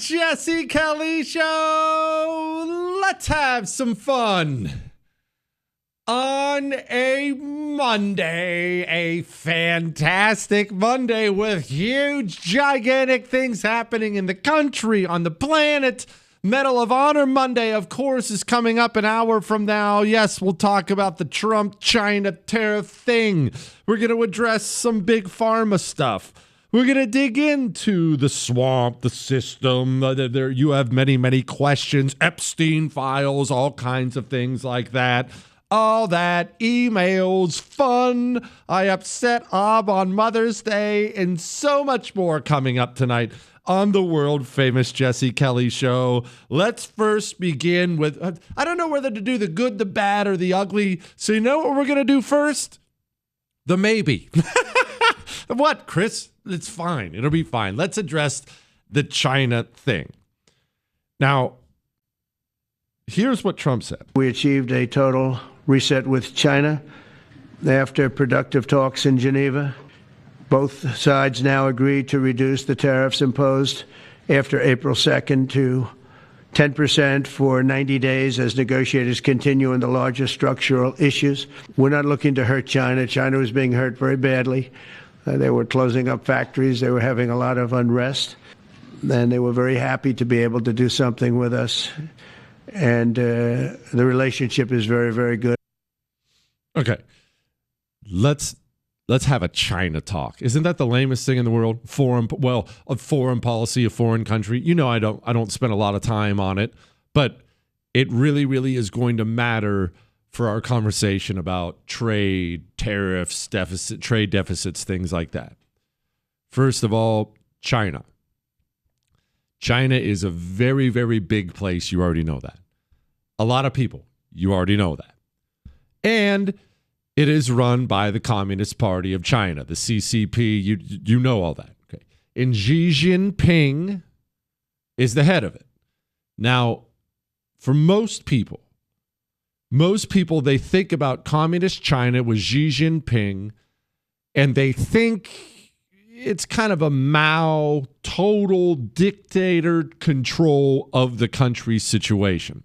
Jesse Kelly Show. Let's have some fun. On a Monday, a fantastic Monday with huge, gigantic things happening in the country, on the planet. Medal of Honor Monday, of course, is coming up an hour from now. Yes, we'll talk about the Trump-China tariff thing. We're going to address some big pharma stuff. We're going to dig into the swamp, the system. You have many, many questions, Epstein files, all kinds of things like that. All that, emails, fun. I upset Ob on Mother's Day, and so much more coming up tonight on the world famous Jesse Kelly Show. Let's first begin with, I don't know whether to do the good, the bad, or the ugly. So you know what we're going to do first? The maybe. What, Chris? It's fine. It'll be fine. Let's address the China thing. Now, here's what Trump said. We achieved a total reset with China after productive talks in Geneva. Both sides now agreed to reduce the tariffs imposed after April 2nd to 10% for 90 days as negotiators continue on the largest structural issues. We're not looking to hurt China. China was being hurt very badly. They were closing up factories. They were having a lot of unrest. And they were very happy to be able to do something with us. And the relationship is very, very good. Okay. Let's have a China talk. Isn't that the lamest thing in the world? A foreign policy, a foreign country. You know, I don't spend a lot of time on it, but it really, really is going to matter for our conversation about trade, tariffs, trade deficits, things like that. First of all, China. China is a very, very big place. You already know that. A lot of people. You already know that. And it is run by the Communist Party of China, the CCP. You know all that. Okay. And Xi Jinping is the head of it. Now, for most people, they think about Communist China with Xi Jinping, and they think it's kind of a Mao total dictator control of the country situation.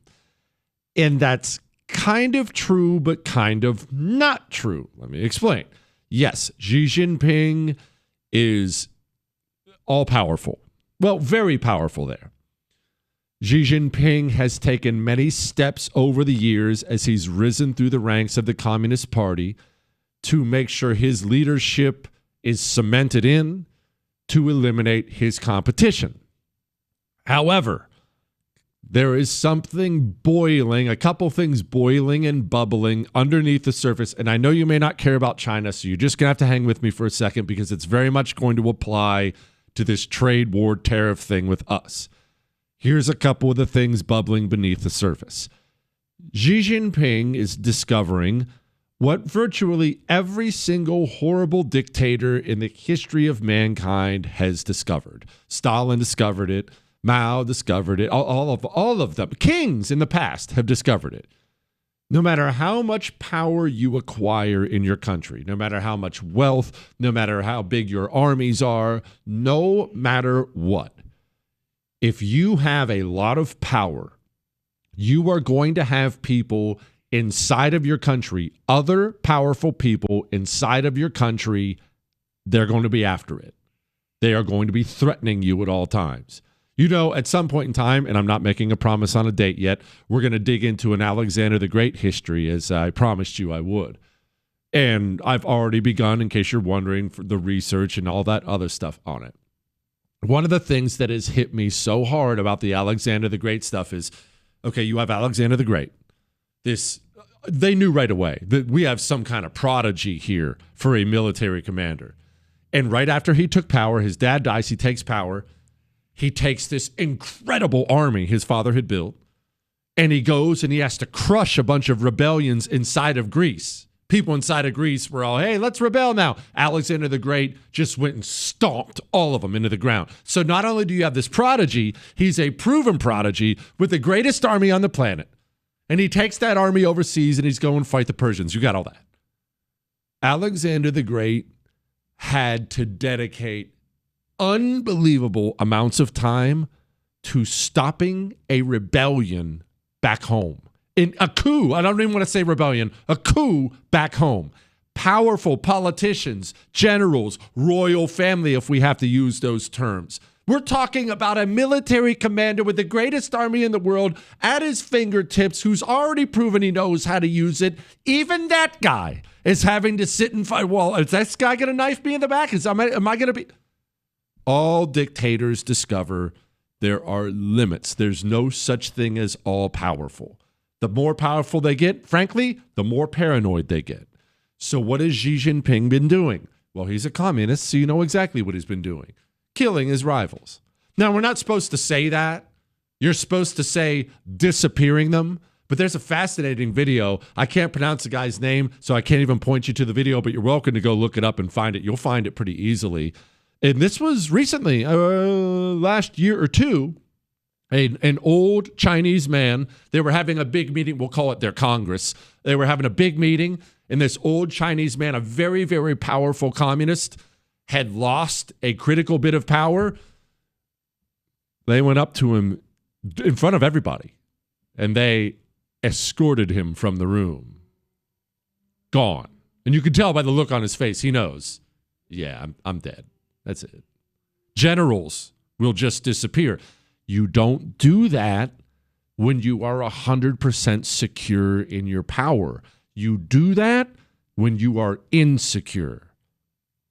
And that's kind of true, but kind of not true. Let me explain. Yes, Xi Jinping is all powerful. Well, very powerful there. Xi Jinping has taken many steps over the years as he's risen through the ranks of the Communist Party to make sure his leadership is cemented in to eliminate his competition. However, there is something boiling, a couple things boiling and bubbling underneath the surface. And I know you may not care about China, so you're just going to have to hang with me for a second because it's very much going to apply to this trade war tariff thing with us. Here's a couple of the things bubbling beneath the surface. Xi Jinping is discovering what virtually every single horrible dictator in the history of mankind has discovered. Stalin discovered it. Mao discovered it. All of them, kings in the past, have discovered it. No matter how much power you acquire in your country, no matter how much wealth, no matter how big your armies are, no matter what, if you have a lot of power, you are going to have people inside of your country, other powerful people inside of your country, they're going to be after it. They are going to be threatening you at all times. You know, at some point in time, and I'm not making a promise on a date yet, we're going to dig into an Alexander the Great history, as I promised you I would. And I've already begun, in case you're wondering, for the research and all that other stuff on it. One of the things that has hit me so hard about the Alexander the Great stuff is, okay, you have Alexander the Great. They knew right away that we have some kind of prodigy here for a military commander. And right after he took power, his dad dies, he takes power. He takes this incredible army his father had built, and he goes and he has to crush a bunch of rebellions inside of Greece. People inside of Greece were all, hey, let's rebel now. Alexander the Great just went and stomped all of them into the ground. So not only do you have this prodigy, he's a proven prodigy with the greatest army on the planet. And he takes that army overseas and he's going to fight the Persians. You got all that. Alexander the Great had to dedicate unbelievable amounts of time to stopping a rebellion back home. In a coup, I don't even want to say rebellion, a coup back home. Powerful politicians, generals, royal family, if we have to use those terms. We're talking about a military commander with the greatest army in the world at his fingertips who's already proven he knows how to use it. Even that guy is having to sit and fight. Well, is this guy going to knife me in the back? Am I going to be? All dictators discover there are limits. There's no such thing as all powerful. The more powerful they get, frankly, the more paranoid they get. So what has Xi Jinping been doing? Well, he's a communist, so you know exactly what he's been doing. Killing his rivals. Now, we're not supposed to say that. You're supposed to say disappearing them. But there's a fascinating video. I can't pronounce the guy's name, so I can't even point you to the video, but you're welcome to go look it up and find it. You'll find it pretty easily. And this was recently, last year or two, an old Chinese man. They were having a big meeting. We'll call it their Congress. They were having a big meeting, and this old Chinese man, a very, very powerful communist, had lost a critical bit of power. They went up to him in front of everybody, and they escorted him from the room. Gone. And you can tell by the look on his face, he knows, yeah, I'm dead. That's it. Generals will just disappear. You don't do that when you are 100% secure in your power. You do that when you are insecure.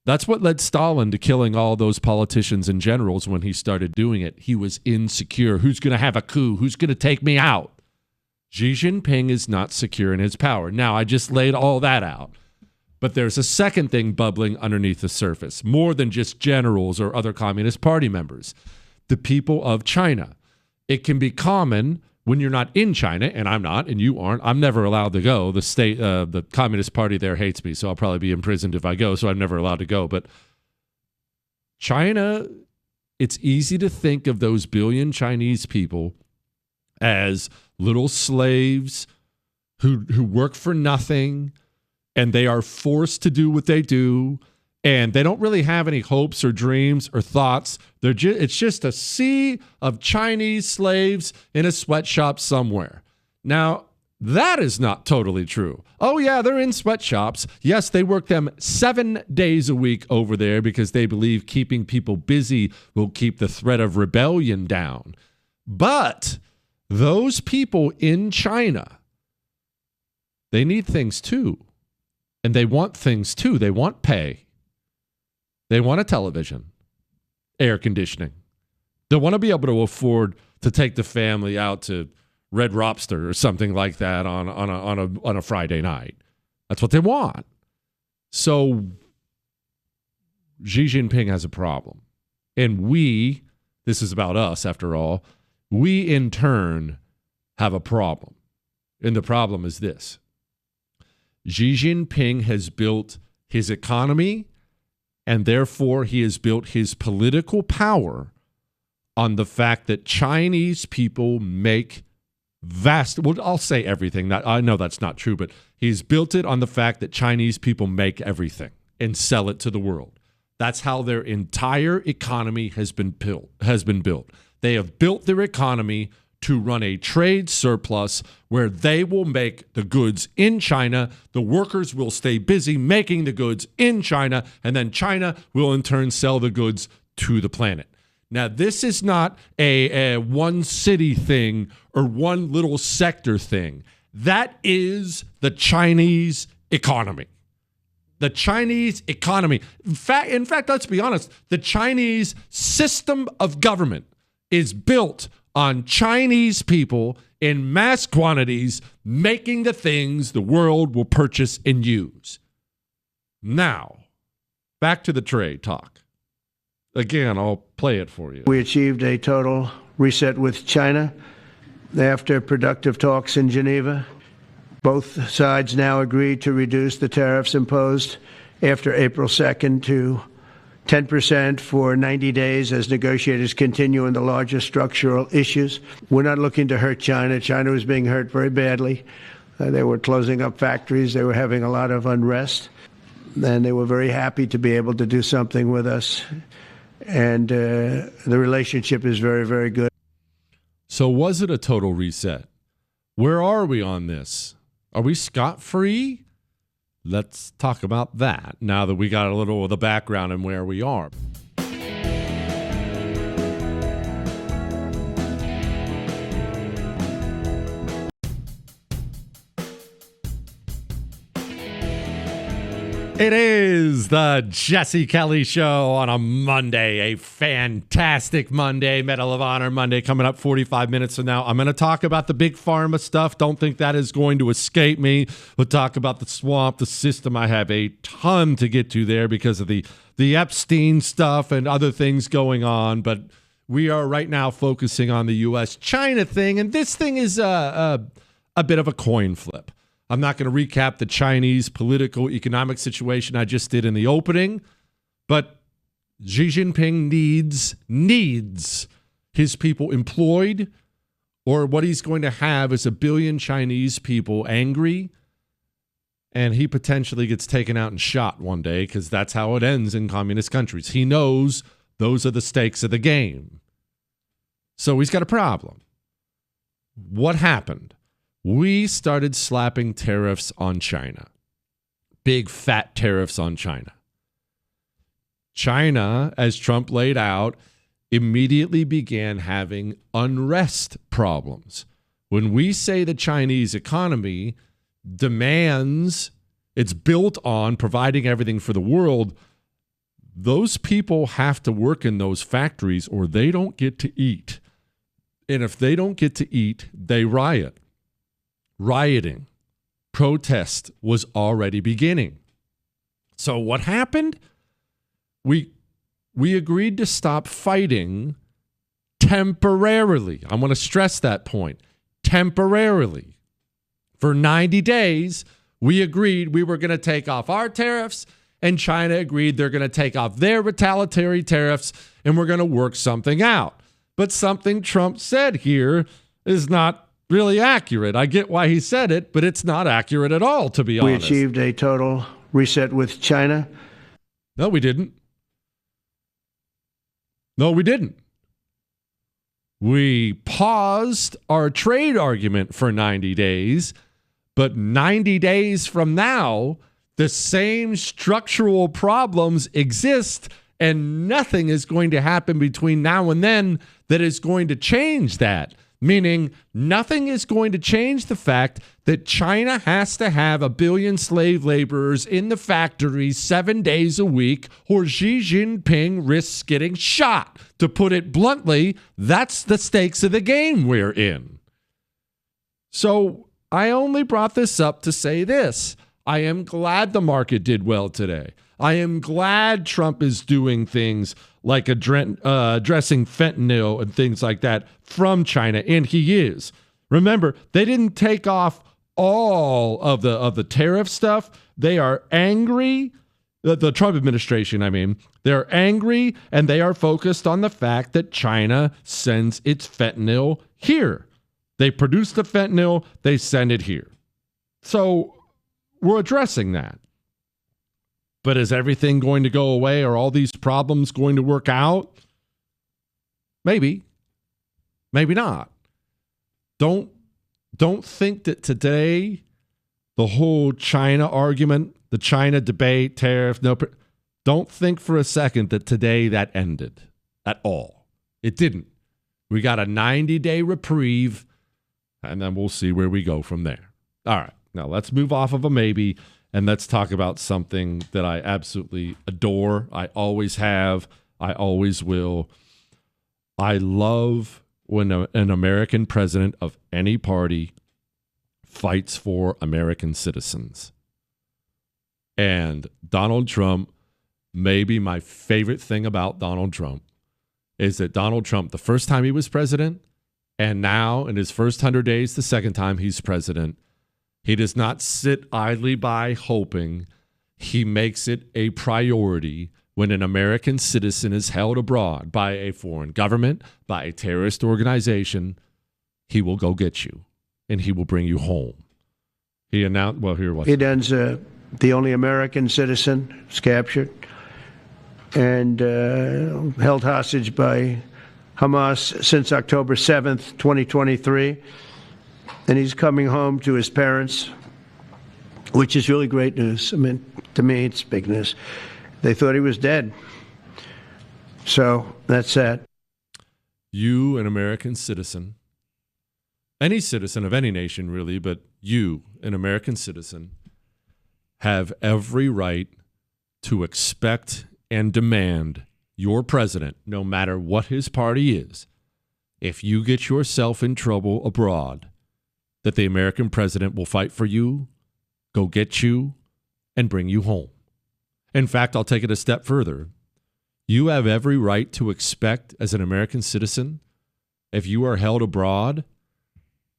That's what led Stalin to killing all those politicians and generals when he started doing it. He was insecure. Who's going to have a coup? Who's going to take me out? Xi Jinping is not secure in his power. Now, I just laid all that out. But there's a second thing bubbling underneath the surface, more than just generals or other Communist Party members. The people of China. It can be common when you're not in China, and I'm not, and you aren't. I'm never allowed to go. The Communist Party there hates me, so I'll probably be imprisoned if I go, so I'm never allowed to go. But China, it's easy to think of those billion Chinese people as little slaves who work for nothing, and they are forced to do what they do, and they don't really have any hopes or dreams or thoughts. It's just a sea of Chinese slaves in a sweatshop somewhere. Now, that is not totally true. Oh, yeah, they're in sweatshops. Yes, they work them 7 days a week over there because they believe keeping people busy will keep the threat of rebellion down. But those people in China, they need things too. And they want things too. They want pay. They want a television, air conditioning. They want to be able to afford to take the family out to Red Lobster or something like that on a Friday night. That's what they want. So Xi Jinping has a problem. And this is about us after all, we in turn have a problem. And the problem is this. Xi Jinping has built his economy, and therefore he has built his political power on the fact that Chinese people make I'll say everything. I know that's not true, but he's built it on the fact that Chinese people make everything and sell it to the world. That's how their entire economy has been built. They have built their economy to run a trade surplus where they will make the goods in China, the workers will stay busy making the goods in China, and then China will in turn sell the goods to the planet. Now, this is not a one city thing or one little sector thing. That is the Chinese economy. The Chinese economy. In fact, let's be honest, the Chinese system of government is built on Chinese people in mass quantities making the things the world will purchase and use. Now, back to the trade talk. Again, I'll play it for you. We achieved a total reset with China after productive talks in Geneva. Both sides now agreed to reduce the tariffs imposed after April 2nd to 10% for 90 days as negotiators continue on the larger structural issues. We're not looking to hurt China. China was being hurt very badly. They were closing up factories. They were having a lot of unrest. And they were very happy to be able to do something with us. And the relationship is very, very good. So was it a total reset? Where are we on this? Are we scot-free? Let's talk about that now that we got a little of the background and where we are. It is the Jesse Kelly Show on a Monday, a fantastic Monday, Medal of Honor Monday coming up 45 minutes from now. I'm going to talk about the big pharma stuff. Don't think that is going to escape me. We'll talk about the swamp, the system. I have a ton to get to there because of the Epstein stuff and other things going on. But we are right now focusing on the U.S.-China thing, and this thing is a bit of a coin flip. I'm not going to recap the Chinese political economic situation I just did in the opening, but Xi Jinping needs his people employed, or what he's going to have is 1 billion Chinese people angry, and he potentially gets taken out and shot one day because that's how it ends in communist countries. He knows those are the stakes of the game. So he's got a problem. What happened? We started slapping tariffs on China. Big fat tariffs on China. China, as Trump laid out, immediately began having unrest problems. When we say the Chinese economy demands, it's built on providing everything for the world, those people have to work in those factories or they don't get to eat. And if they don't get to eat, they riot. Rioting, protest was already beginning. So what happened? We agreed to stop fighting temporarily. I want to stress that point. Temporarily. For 90 days, we agreed we were going to take off our tariffs, and China agreed they're going to take off their retaliatory tariffs, and we're going to work something out. But something Trump said here is not really accurate. I get why he said it, but it's not accurate at all, to be honest. We achieved a total reset with China. No, we didn't. No, we didn't. We paused our trade argument for 90 days, but 90 days from now, the same structural problems exist, and nothing is going to happen between now and then that is going to change that. Meaning nothing is going to change the fact that China has to have 1 billion slave laborers in the factories 7 days a week, or Xi Jinping risks getting shot. To put it bluntly, that's the stakes of the game we're in. So I only brought this up to say this. I am glad the market did well today. I am glad Trump is doing things like addressing fentanyl and things like that from China, and he is. Remember, they didn't take off all of the tariff stuff. They are angry. The Trump administration, I mean, they're angry, and they are focused on the fact that China sends its fentanyl here. They produce the fentanyl, they send it here. So we're addressing that. But is everything going to go away? Are all these problems going to work out? Maybe. Maybe not. Don't think that today the whole China argument, the China debate, tariff, don't think for a second that today that ended at all. It didn't. We got a 90-day reprieve, and then we'll see where we go from there. All right. Now let's move off of a maybe. And let's talk about something that I absolutely adore. I always have. I always will. I love when an American president of any party fights for American citizens. And Donald Trump, maybe my favorite thing about Donald Trump, is that Donald Trump, the first time he was president, and now in his first 100 days, the second time he's president, he does not sit idly by hoping. He makes it a priority when an American citizen is held abroad by a foreign government, by a terrorist organization. He will go get you, and he will bring you home. He announced, well, here was. He ends the only American citizen was captured and held hostage by Hamas since October 7th, 2023, and he's coming home to his parents, which is really great news. I mean, to me, it's big news. They thought he was dead. So that's that. You, an American citizen, any citizen of any nation really, but you, an American citizen, have every right to expect and demand your president, no matter what his party is, if you get yourself in trouble abroad, that the American president will fight for you, go get you, and bring you home. In fact, I'll take it a step further. You have every right to expect, as an American citizen, if you are held abroad,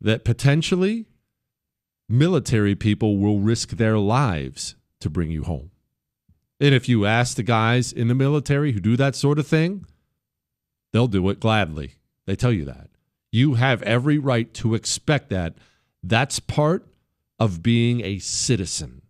that potentially military people will risk their lives to bring you home. And if you ask the guys in the military who do that sort of thing, they'll do it gladly. They tell you that. You have every right to expect that. That's part of being a citizen.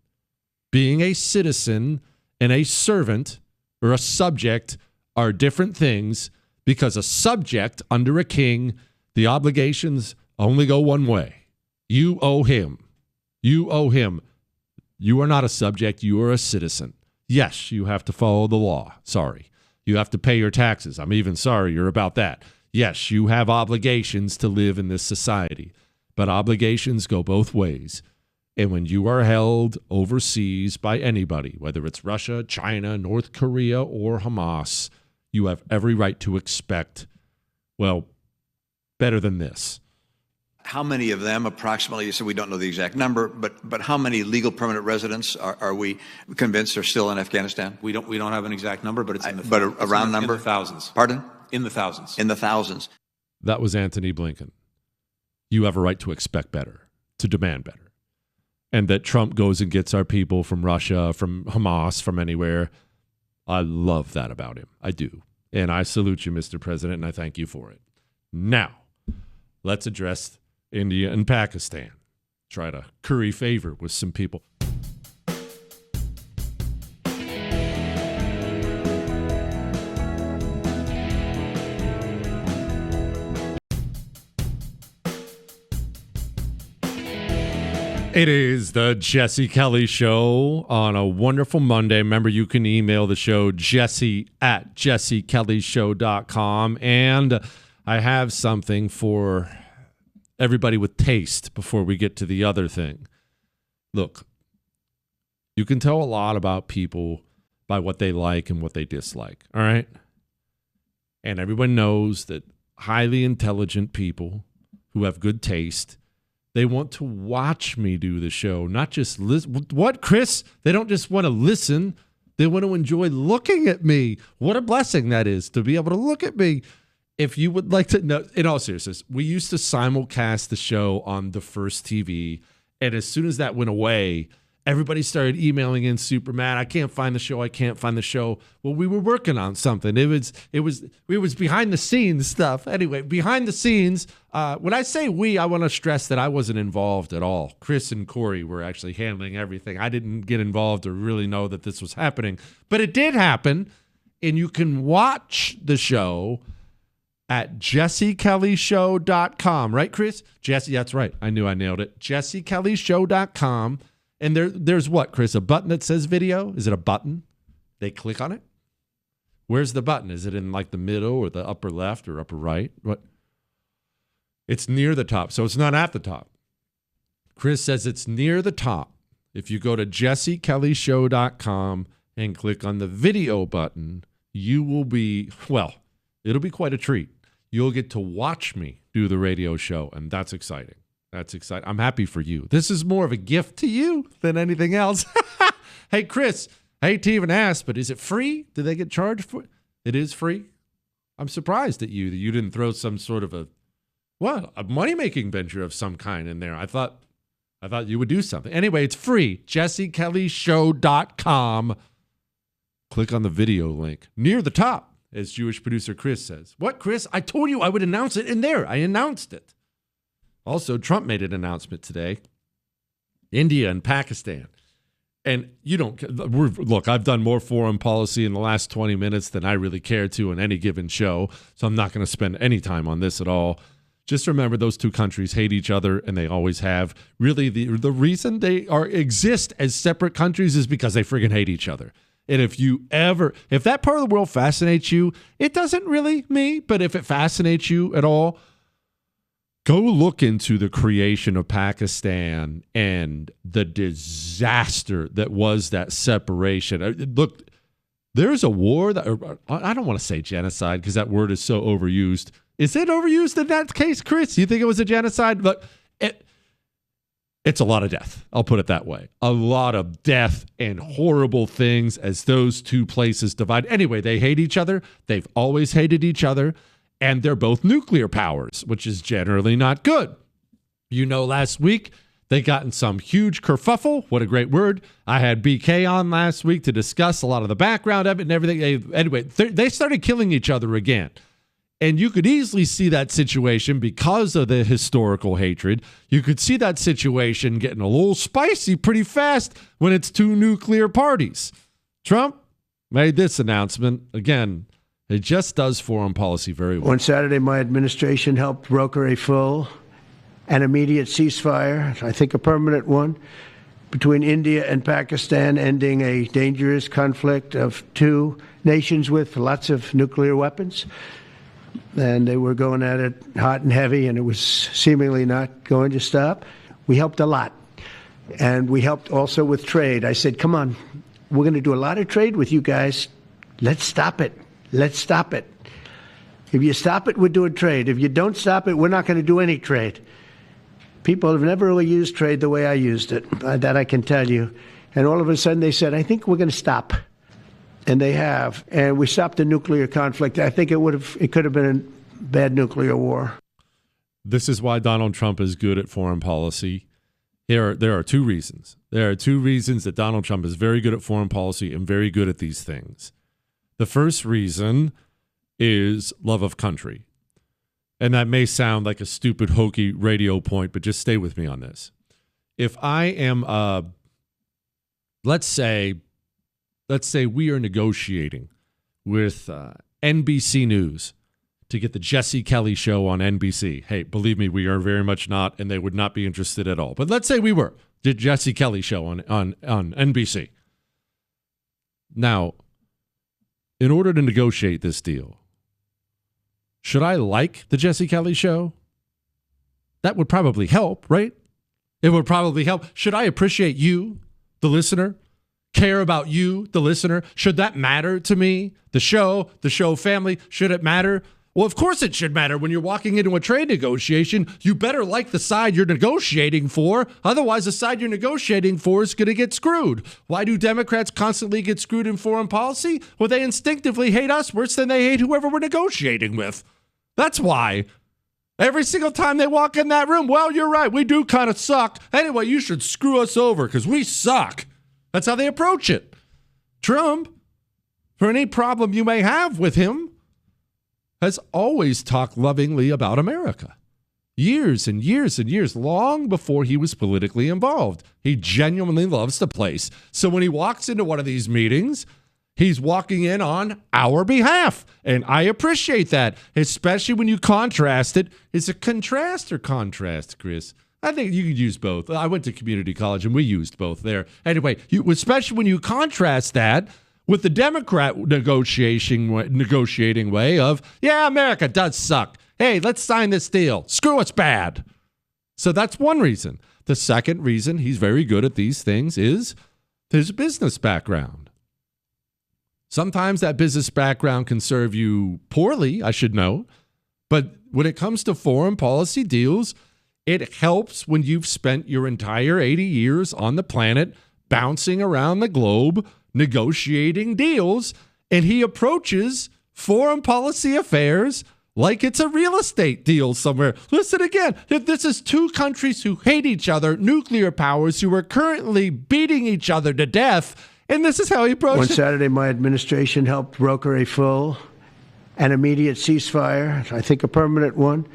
Being a citizen and a servant or a subject are different things, because a subject under a king, the obligations only go one way. You owe him. You owe him. You are not a subject. You are a citizen. Yes, you have to follow the law. Sorry. You have to pay your taxes. I'm even sorrier about that. Yes, you have obligations to live in this society, but obligations go both ways. And when you are held overseas by anybody, whether it's Russia, China, North Korea, or Hamas, you have every right to expect, well, better than this. How many of them, approximately, you said we don't know the exact number, but how many legal permanent residents are we convinced are still in Afghanistan? We don't have an exact number, but it's in the but a round number? In the thousands. Pardon? In the thousands. In the thousands. That was Antony Blinken. You have a right to expect better, to demand better. And that Trump goes and gets our people from Russia, from Hamas, from anywhere. I love that about him. I do. And I salute you, Mr. President, and I thank you for it. Now, let's address India and Pakistan. Try to curry favor with some people. It is the Jesse Kelly Show on a wonderful Monday. Remember, you can email the show, jesse@jessekellyshow.com. And I have something for everybody with taste before we get to the other thing. Look, you can tell a lot about people by what they like and what they dislike, all right? And everyone knows that highly intelligent people who have good taste, they want to watch me do the show, not just listen. What, Chris? They don't just want to listen. They want to enjoy looking at me. What a blessing that is, to be able to look at me. If you would like to know, in all seriousness, we used to simulcast the show on the First TV, and as soon as that went away, everybody started emailing in super mad. I can't find the show. I can't find the show. Well, we were working on something. It was behind the scenes stuff. Anyway, behind the scenes. When I say we, I want to stress that I wasn't involved at all. Chris and Corey were actually handling everything. I didn't get involved or really know that this was happening, but it did happen, and you can watch the show at jessekellyshow.com. Right, Chris? Jesse, that's right. I knew I nailed it. jessekellyshow.com. And there's what, Chris? A button that says video? Is it a button? They click on it? Where's the button? Is it in like the middle or the upper left or upper right? What? It's near the top, so it's not at the top. Chris says it's near the top. If you go to jessekellyshow.com and click on the video button, you will be, well, it'll be quite a treat. You'll get to watch me do the radio show, and that's exciting. That's exciting. I'm happy for you. This is more of a gift to you than anything else. Hey, Chris, I hate to even ask, but is it free? Do they get charged for it? It is free? I'm surprised at you that you didn't throw some sort of a money-making venture of some kind in there. I thought you would do something. Anyway, it's free. jessekellyshow.com. Click on the video link near the top, as Jewish producer Chris says. What, Chris? I told you I would announce it in there. I announced it. Also, Trump made an announcement today. India and Pakistan. And you don't look, I've done more foreign policy in the last 20 minutes than I really care to in any given show. So I'm not going to spend any time on this at all. Just remember those two countries hate each other, and they always have. Really, the reason they exist as separate countries is because they friggin' hate each other. And if that part of the world fascinates you, it doesn't really me, but if it fascinates you at all, go look into the creation of Pakistan and the disaster that was that separation. Look, there's a war that, I don't want to say genocide because that word is so overused. Is it overused in that case, Chris? You think it was a genocide? But it's a lot of death. I'll put it that way. A lot of death and horrible things as those two places divide. Anyway, they hate each other. They've always hated each other. And they're both nuclear powers, which is generally not good. Last week, they got in some huge kerfuffle. What a great word. I had BK on last week to discuss a lot of the background of it and everything. Anyway, they started killing each other again. And you could easily see that situation because of the historical hatred. You could see that situation getting a little spicy pretty fast when it's two nuclear parties. Trump made this announcement. Again, it just does foreign policy very well. On Saturday, my administration helped broker a full and immediate ceasefire, I think a permanent one, between India and Pakistan, ending a dangerous conflict of two nations with lots of nuclear weapons. And they were going at it hot and heavy, and it was seemingly not going to stop. We helped a lot. And we helped also with trade. I said, come on, we're going to do a lot of trade with you guys. Let's stop it. Let's stop it. If you stop it, we're doing trade. If you don't stop it, we're not going to do any trade. People have never really used trade the way I used it. That I can tell you. And all of a sudden they said, I think we're going to stop. And they have. And we stopped the nuclear conflict. I think it could have been a bad nuclear war. This is why Donald Trump is good at foreign policy. There are two reasons. There are two reasons that Donald Trump is very good at foreign policy and very good at these things. The first reason is love of country. And that may sound like a stupid, hokey radio point, but just stay with me on this. If I am, let's say we are negotiating with NBC News to get the Jesse Kelly show on NBC. Hey, believe me, we are very much not, and they would not be interested at all. But let's say we were, the Jesse Kelly show on NBC. Now, in order to negotiate this deal, should I like the Jesse Kelly show? That would probably help, right? It would probably help. Should I appreciate you, the listener? Care about you, the listener? Should that matter to me? The show family, should it matter? Well, of course it should matter. When you're walking into a trade negotiation, you better like the side you're negotiating for. Otherwise, the side you're negotiating for is going to get screwed. Why do Democrats constantly get screwed in foreign policy? Well, they instinctively hate us worse than they hate whoever we're negotiating with. That's why. Every single time they walk in that room, well, you're right, we do kind of suck. Anyway, you should screw us over because we suck. That's how they approach it. Trump, for any problem you may have with him, has always talked lovingly about America. Years and years and years, long before he was politically involved. He genuinely loves the place. So when he walks into one of these meetings, he's walking in on our behalf. And I appreciate that, especially when you contrast it. Is it contrast or contrast, Chris? I think you could use both. I went to community college and we used both there. Anyway, especially when you contrast that with the Democrat negotiating way of, yeah, America does suck. Hey, let's sign this deal. Screw it's bad. So that's one reason. The second reason he's very good at these things is his business background. Sometimes that business background can serve you poorly, I should know. But when it comes to foreign policy deals, it helps when you've spent your entire 80 years on the planet bouncing around the globe, negotiating deals, and he approaches foreign policy affairs like it's a real estate deal somewhere. Listen again, this is two countries who hate each other, nuclear powers who are currently beating each other to death, and this is how he approaches it. On Saturday, my administration helped broker a full and immediate ceasefire, I think a permanent one,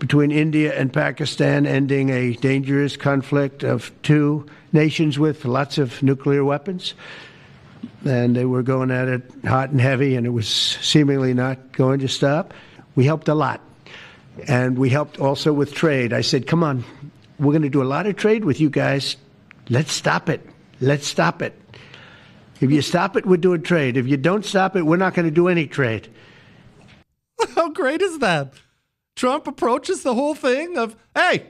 between India and Pakistan, ending a dangerous conflict of two nations with lots of nuclear weapons. And they were going at it hot and heavy, and it was seemingly not going to stop. We helped a lot. And we helped also with trade. I said, come on, we're going to do a lot of trade with you guys. Let's stop it. Let's stop it. If you stop it, we're doing trade. If you don't stop it, we're not going to do any trade. How great is that? Trump approaches the whole thing of, hey,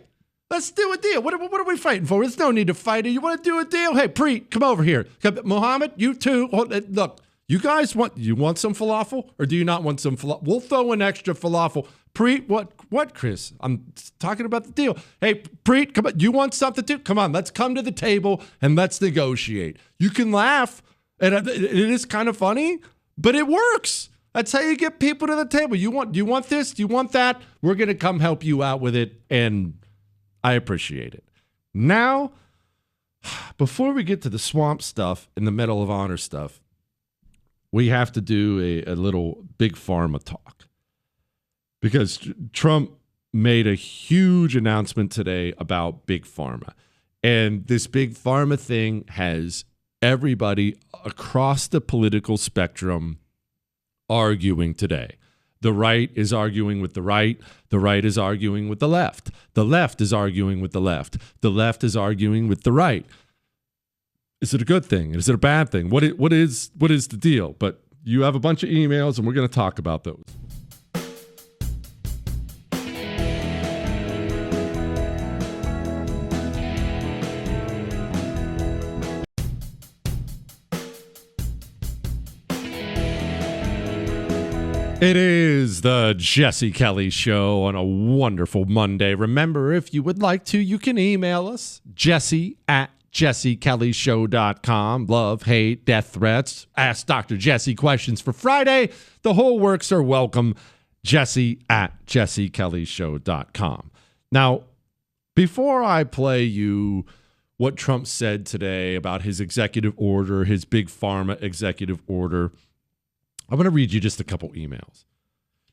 let's do a deal. What are we fighting for? There's no need to fight. You want to do a deal? Hey, Preet, come over here. Mohammed, you too. Look, you guys want some falafel or do you not want some falafel? We'll throw in extra falafel. Preet, what, Chris? I'm talking about the deal. Hey, Preet, come on. You want something too? Come on, let's come to the table and let's negotiate. You can laugh, and it is kind of funny, but it works. That's how you get people to the table. You want this? Do you want that? We're going to come help you out with it, and I appreciate it. Now, before we get to the swamp stuff and the Medal of Honor stuff, we have to do a little big pharma talk. Because Trump made a huge announcement today about big pharma. And this big pharma thing has everybody across the political spectrum arguing today. The right is arguing with the right. The right is arguing with the left. The left is arguing with the left. The left is arguing with the right. Is it a good thing? Is it a bad thing? What is the deal? But you have a bunch of emails, and we're going to talk about those. It is the Jesse Kelly Show on a wonderful Monday. Remember, if you would like to, you can email us, jesse@jessekellyshow.com. Love, hate, death threats. Ask Dr. Jesse questions for Friday. The whole works are welcome. Jesse@jessekellyshow.com. Now, before I play you what Trump said today about his executive order, his big pharma executive order, I'm going to read you just a couple emails.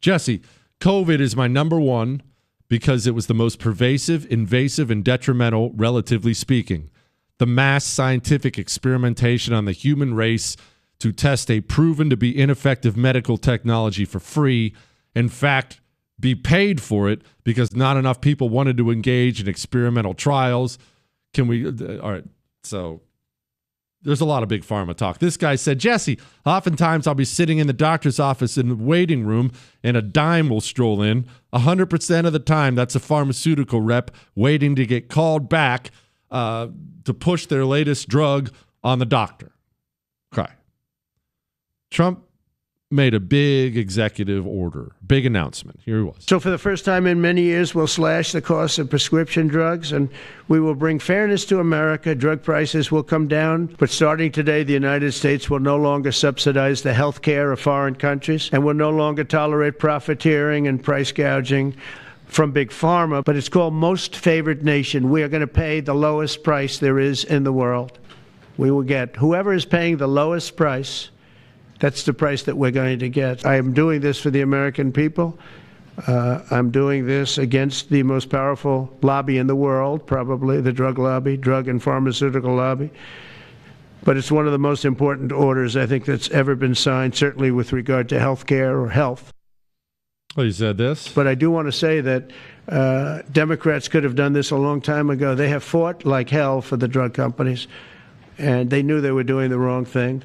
Jesse, COVID is my number one because it was the most pervasive, invasive, and detrimental, relatively speaking. The mass scientific experimentation on the human race to test a proven to be ineffective medical technology for free, in fact, be paid for it because not enough people wanted to engage in experimental trials. All right, so there's a lot of big pharma talk. This guy said, Jesse, oftentimes I'll be sitting in the doctor's office in the waiting room and a dime will stroll in. 100% of the time, that's a pharmaceutical rep waiting to get called back to push their latest drug on the doctor. Okay. Trump made a big executive order, big announcement. Here he was. So for the first time in many years, we'll slash the cost of prescription drugs, and we will bring fairness to America. Drug prices will come down. But starting today, the United States will no longer subsidize the health care of foreign countries and will no longer tolerate profiteering and price gouging from big pharma. But it's called Most Favored Nation. We are going to pay the lowest price there is in the world. We will get whoever is paying the lowest price. That's the price that we're going to get. I am doing this for the American people. I'm doing this against the most powerful lobby in the world, probably the drug lobby, drug and pharmaceutical lobby. But it's one of the most important orders, I think, that's ever been signed, certainly with regard to health care or health. Well, you said this. But I do want to say that Democrats could have done this a long time ago. They have fought like hell for the drug companies, and they knew they were doing the wrong thing.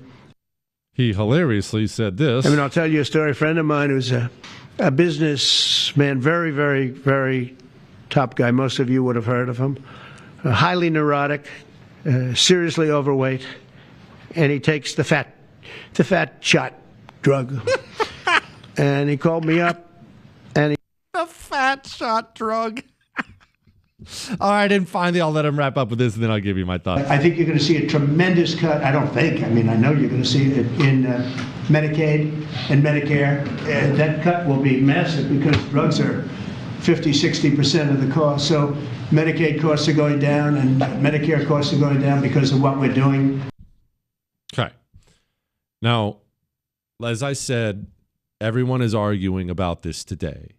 He hilariously said this. I mean, I'll tell you a story. A friend of mine who's a businessman, very, very, very top guy. Most of you would have heard of him. Highly neurotic, seriously overweight, and he takes the fat shot drug. And he called me up, and the fat shot drug. All right, and finally, I'll let him wrap up with this, and then I'll give you my thoughts. I think you're going to see a tremendous cut. I don't think. I mean, I know you're going to see it in Medicaid and Medicare. That cut will be massive because drugs are 50-60% of the cost. So Medicaid costs are going down, and Medicare costs are going down because of what we're doing. Okay. Now, as I said, everyone is arguing about this today.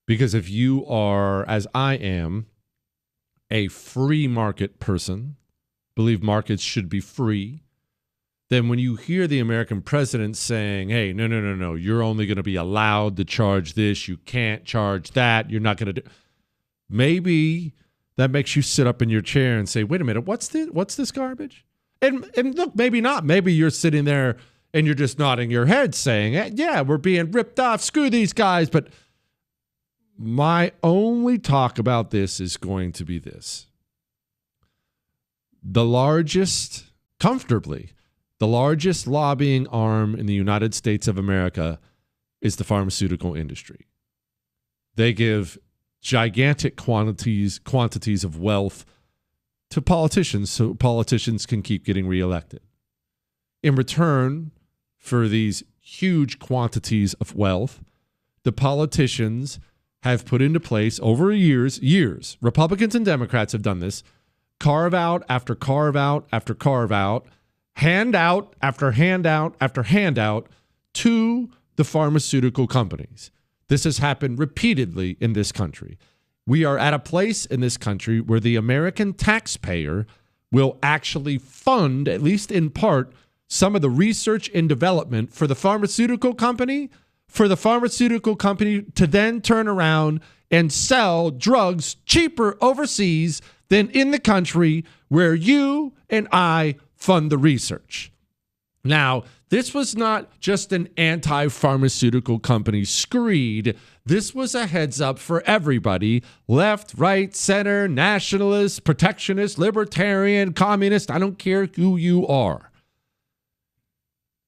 Because if you are, as I am, a free market person, believe markets should be free, then when you hear the American president saying, hey, no, you're only going to be allowed to charge this, you can't charge that, you're not going to do, maybe that makes you sit up in your chair and say, wait a minute, what's this garbage? And look, maybe not. Maybe you're sitting there and you're just nodding your head saying, yeah, we're being ripped off, screw these guys. But my only talk about this is going to be this. Comfortably, the largest lobbying arm in the United States of America is the pharmaceutical industry. They give gigantic quantities of wealth to politicians so politicians can keep getting reelected. In return for these huge quantities of wealth, the politicians have put into place over years, Republicans and Democrats have done this, carve out after carve out after carve out, handout after handout after handout to the pharmaceutical companies. This has happened repeatedly in this country. We are at a place in this country where the American taxpayer will actually fund, at least in part, some of the research and development for the pharmaceutical company, to then turn around and sell drugs cheaper overseas than in the country where you and I fund the research. Now, this was not just an anti-pharmaceutical company screed. This was a heads up for everybody, left, right, center, nationalist, protectionist, libertarian, communist. I don't care who you are.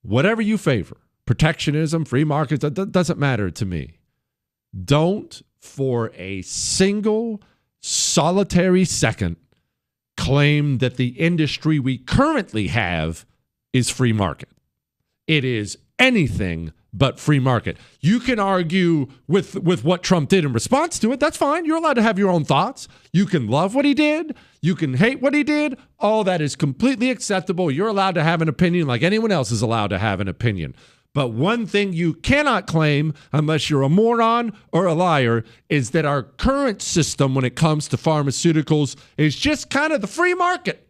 Whatever you favor, protectionism, free markets, that doesn't matter to me. Don't for a single solitary second claim that the industry we currently have is free market. It is anything but free market. You can argue with what Trump did in response to it. That's fine. You're allowed to have your own thoughts. You can love what he did. You can hate what he did. All that is completely acceptable. You're allowed to have an opinion like anyone else is allowed to have an opinion. But one thing you cannot claim, unless you're a moron or a liar, is that our current system when it comes to pharmaceuticals is just kind of the free market.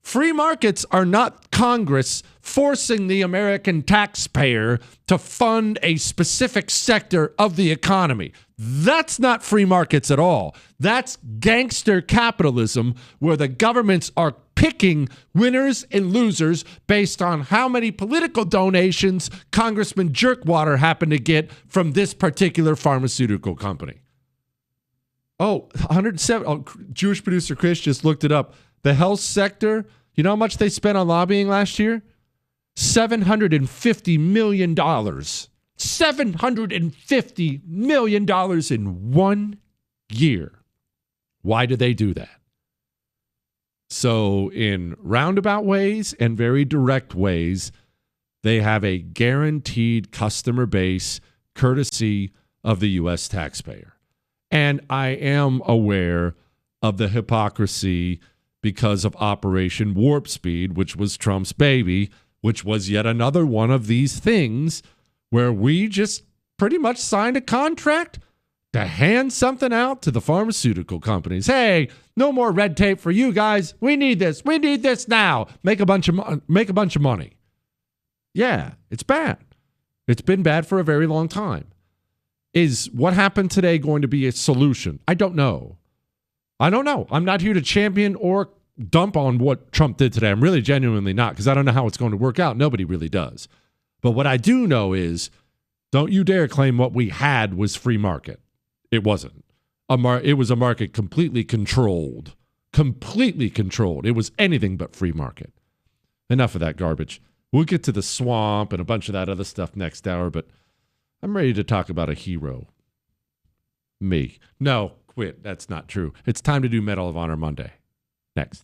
Free markets are not Congress forcing the American taxpayer to fund a specific sector of the economy. That's not free markets at all. That's gangster capitalism where the governments are picking winners and losers based on how many political donations Congressman Jerkwater happened to get from this particular pharmaceutical company. 107. Jewish producer Chris just looked it up. The health sector, you know how much they spent on lobbying last year? $750 million. $750 million in 1 year. Why do they do that? So in roundabout ways and very direct ways, they have a guaranteed customer base courtesy of the U.S. taxpayer. And I am aware of the hypocrisy because of Operation Warp Speed, which was Trump's baby, which was yet another one of these things where we just pretty much signed a contract to hand something out to the pharmaceutical companies. Hey, no more red tape for you guys. We need this. We need this now. Make a bunch of money. Yeah, it's bad. It's been bad for a very long time. Is what happened today going to be a solution? I don't know. I'm not here to champion or dump on what Trump did today. I'm really genuinely not, because I don't know how it's going to work out. Nobody really does. But what I do know is, don't you dare claim what we had was free market. It wasn't. It was a market completely controlled. Completely controlled. It was anything but free market. Enough of that garbage. We'll get to the swamp and a bunch of that other stuff next hour, but I'm ready to talk about a hero. Me. No, quit. That's not true. It's time to do Medal of Honor Monday. Next.